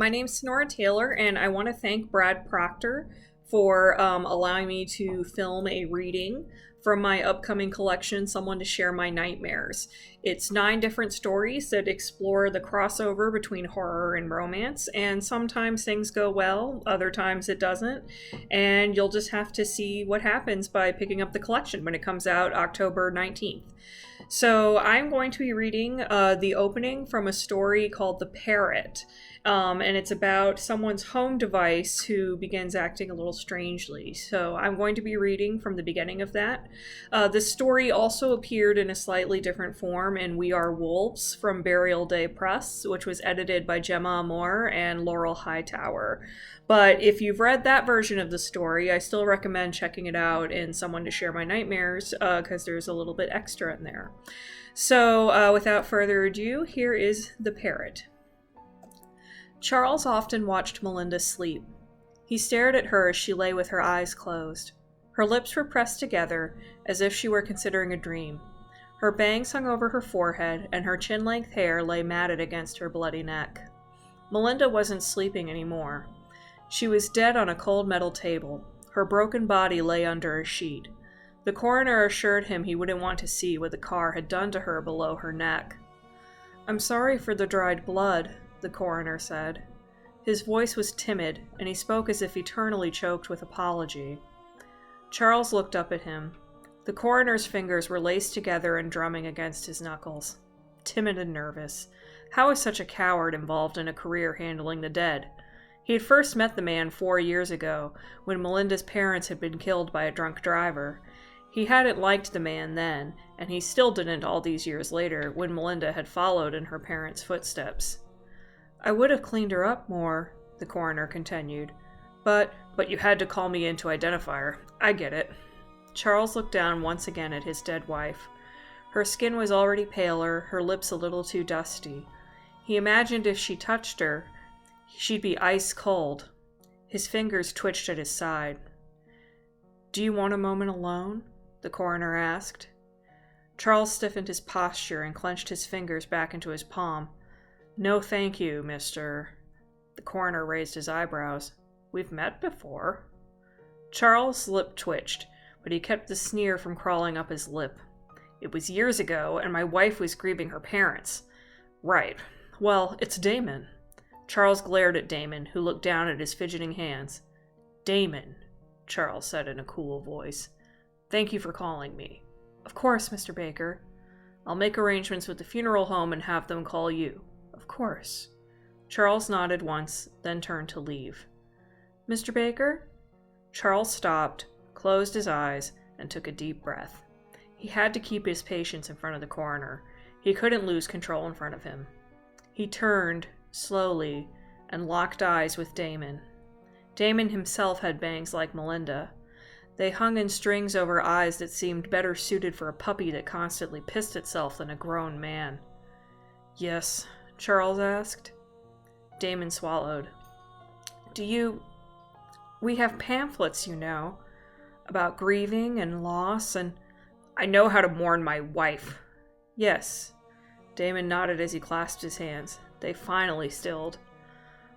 My name's Sonora Taylor, and I want to thank Brad Proctor for allowing me to film a reading from my upcoming collection, Someone to Share My Nightmares. It's 9 different stories that explore the crossover between horror and romance, and sometimes things go well, other times it doesn't, and you'll just have to see what happens by picking up the collection when it comes out October 19th. So I'm going to be reading the opening from a story called The Parrot, and it's about someone's home device who begins acting a little strangely. So I'm going to be reading from the beginning of that. The story also appeared in a slightly different form in We Are Wolves from Burial Day Press, which was edited by Gemma Amor and Laurel Hightower. But if you've read that version of the story, I still recommend checking it out in Someone to Share My Nightmares, because there's a little bit extra in there. So without further ado, here is The Parrot. Charles often watched Melinda sleep. He stared at her as she lay with her eyes closed. Her lips were pressed together, as if she were considering a dream. Her bangs hung over her forehead, and her chin-length hair lay matted against her bloody neck. Melinda wasn't sleeping anymore. She was dead on a cold metal table. Her broken body lay under a sheet. The coroner assured him he wouldn't want to see what the car had done to her below her neck. "I'm sorry for the dried blood," the coroner said. His voice was timid, and he spoke as if eternally choked with apology. Charles looked up at him. The coroner's fingers were laced together and drumming against his knuckles. Timid and nervous. How was such a coward involved in a career handling the dead? He had first met the man 4 years ago, when Melinda's parents had been killed by a drunk driver. He hadn't liked the man then, and he still didn't all these years later, when Melinda had followed in her parents' footsteps. "I would have cleaned her up more," the coroner continued. But you had to call me in to identify her. I get it." Charles looked down once again at his dead wife. Her skin was already paler, her lips a little too dusty. He imagined if she touched her, she'd be ice cold. His fingers twitched at his side. "Do you want a moment alone?" the coroner asked. Charles stiffened his posture and clenched his fingers back into his palm. "No, thank you, Mr." The coroner raised his eyebrows. "We've met before." Charles' lip twitched, but he kept the sneer from crawling up his lip. "It was years ago, and my wife was grieving her parents." "Right. Well, it's Damon." Charles glared at Damon, who looked down at his fidgeting hands. "Damon," Charles said in a cool voice. "Thank you for calling me." "Of course, Mr. Baker." "I'll make arrangements with the funeral home and have them call you." "Of course." Charles nodded once, then turned to leave. "Mr. Baker?" Charles stopped, closed his eyes, and took a deep breath. He had to keep his patience in front of the coroner. He couldn't lose control in front of him. He turned, slowly, and locked eyes with Damon. Damon himself had bangs like Melinda. They hung in strings over eyes that seemed better suited for a puppy that constantly pissed itself than a grown man. "Yes?" Charles asked. Damon swallowed. We have pamphlets, you know, about grieving and loss, and I know how to mourn my wife." "Yes." Damon nodded as he clasped his hands. They finally stilled.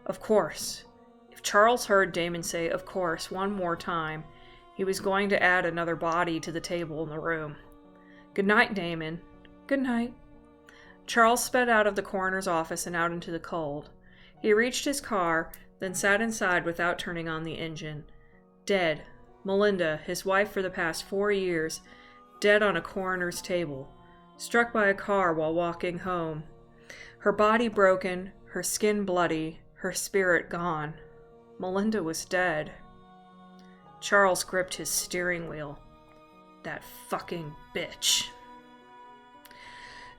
"Of course." If Charles heard Damon say "of course" one more time, he was going to add another body to the table in the room. "Good night, Damon." "Good night." Charles sped out of the coroner's office and out into the cold. He reached his car, then sat inside without turning on the engine. Dead. Melinda, his wife for the past 4 years, dead on a coroner's table. Struck by a car while walking home. Her body broken, her skin bloody, her spirit gone. Melinda was dead. Charles gripped his steering wheel. That fucking bitch.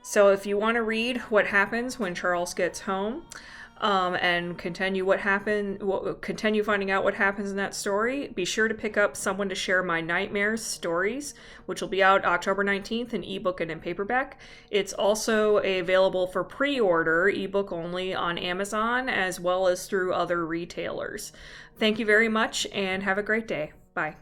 So if you want to read what happens when Charles gets home, and continue finding out what happens in that story, be sure to pick up Someone to Share My Nightmares stories, which will be out October 19th in ebook and in paperback. It's also available for pre-order, ebook only, on Amazon, as well as through other retailers. Thank you very much, and have a great day. Bye.